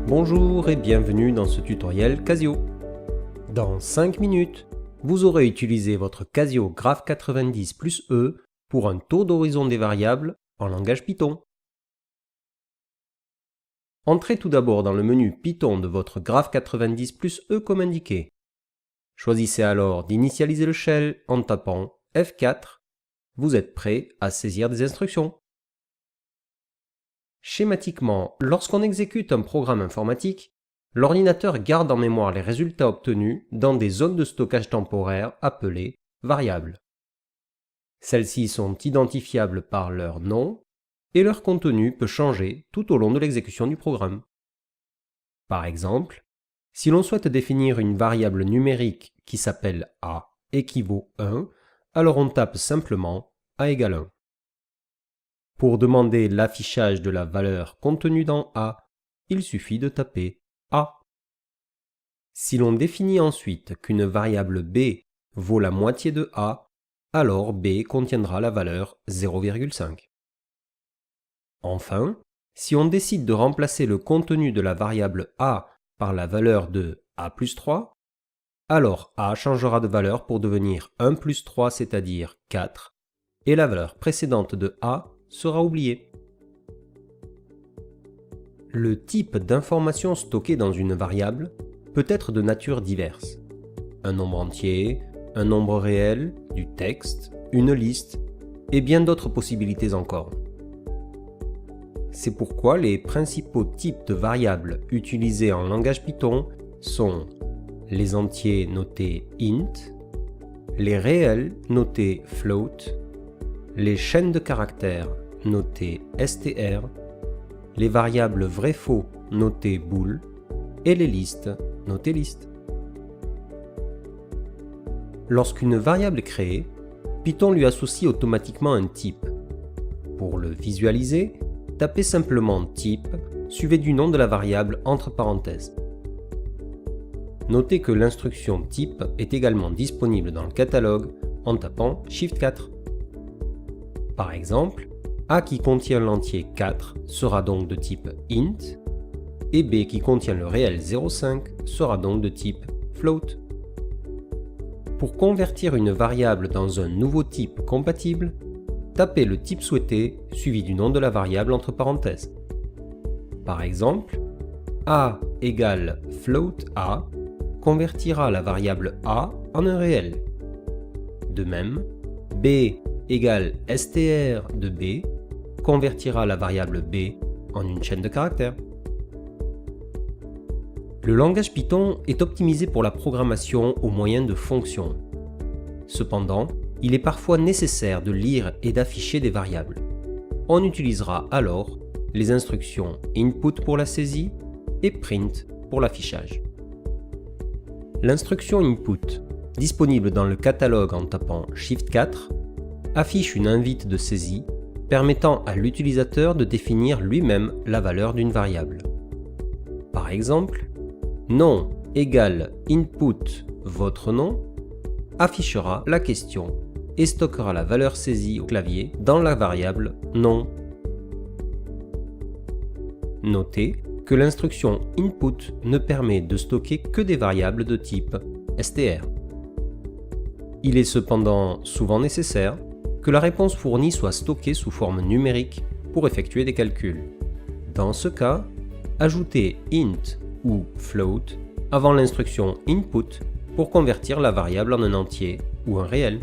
Bonjour et bienvenue dans ce tutoriel Casio. Dans 5 minutes, vous aurez utilisé votre Casio Graph90 plus E pour un tour d'horizon des variables en langage Python. Entrez tout d'abord dans le menu Python de votre Graph90 plus E comme indiqué. Choisissez alors d'initialiser le shell en tapant F4. Vous êtes prêt à saisir des instructions. Schématiquement, lorsqu'on exécute un programme informatique, l'ordinateur garde en mémoire les résultats obtenus dans des zones de stockage temporaire appelées variables. Celles-ci sont identifiables par leur nom et leur contenu peut changer tout au long de l'exécution du programme. Par exemple, si l'on souhaite définir une variable numérique qui s'appelle A équivaut 1, alors on tape simplement A égale 1. Pour demander l'affichage de la valeur contenue dans A, il suffit de taper A. Si l'on définit ensuite qu'une variable B vaut la moitié de A, alors B contiendra la valeur 0,5. Enfin, si on décide de remplacer le contenu de la variable A par la valeur de A plus 3, alors A changera de valeur pour devenir 1 plus 3, c'est-à-dire 4, et la valeur précédente de A sera oubliée. Le type d'information stockée dans une variable peut être de nature diverse. Un nombre entier, un nombre réel, du texte, une liste, et bien d'autres possibilités encore. C'est pourquoi les principaux types de variables utilisés en langage Python sont les entiers notés int, les réels notés float, les chaînes de caractères notées str, les variables vrai-faux notées bool et les listes notées list. Lorsqu'une variable est créée, Python lui associe automatiquement un type. Pour le visualiser, tapez simplement type suivi du nom de la variable entre parenthèses. Notez que l'instruction type est également disponible dans le catalogue en tapant Shift 4. Par exemple, A qui contient l'entier 4 sera donc de type int, et B qui contient le réel 0,5 sera donc de type float. Pour convertir une variable dans un nouveau type compatible, tapez le type souhaité suivi du nom de la variable entre parenthèses. Par exemple, A égale float A convertira la variable A en un réel. De même, B égale str de B convertira la variable B en une chaîne de caractères. Le langage Python est optimisé pour la programmation au moyen de fonctions. Cependant, il est parfois nécessaire de lire et d'afficher des variables. On utilisera alors les instructions input pour la saisie et print pour l'affichage. L'instruction input, disponible dans le catalogue en tapant Shift 4, affiche une invite de saisie permettant à l'utilisateur de définir lui-même la valeur d'une variable. Par exemple, nom égale input votre nom affichera la question et stockera la valeur saisie au clavier dans la variable nom. Notez que l'instruction input ne permet de stocker que des variables de type str. Il est cependant souvent nécessaire que la réponse fournie soit stockée sous forme numérique pour effectuer des calculs. Dans ce cas, ajoutez int ou float avant l'instruction input pour convertir la variable en un entier ou un réel.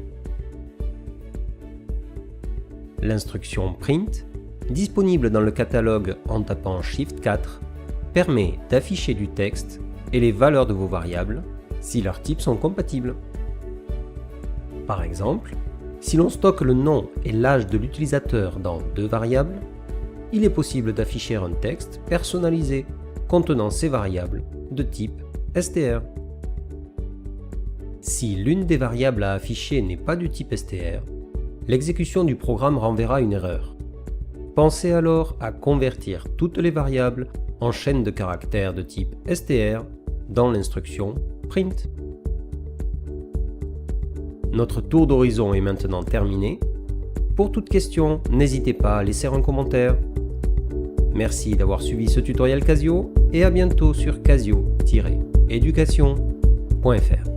L'instruction print, disponible dans le catalogue en tapant Shift 4, permet d'afficher du texte et les valeurs de vos variables si leurs types sont compatibles. Par exemple, si l'on stocke le nom et l'âge de l'utilisateur dans deux variables, il est possible d'afficher un texte personnalisé contenant ces variables de type str. Si l'une des variables à afficher n'est pas du type str, l'exécution du programme renverra une erreur. Pensez alors à convertir toutes les variables en chaînes de caractères de type str dans l'instruction print. Notre tour d'horizon est maintenant terminé. Pour toute question, n'hésitez pas à laisser un commentaire. Merci d'avoir suivi ce tutoriel Casio et à bientôt sur casio-education.fr.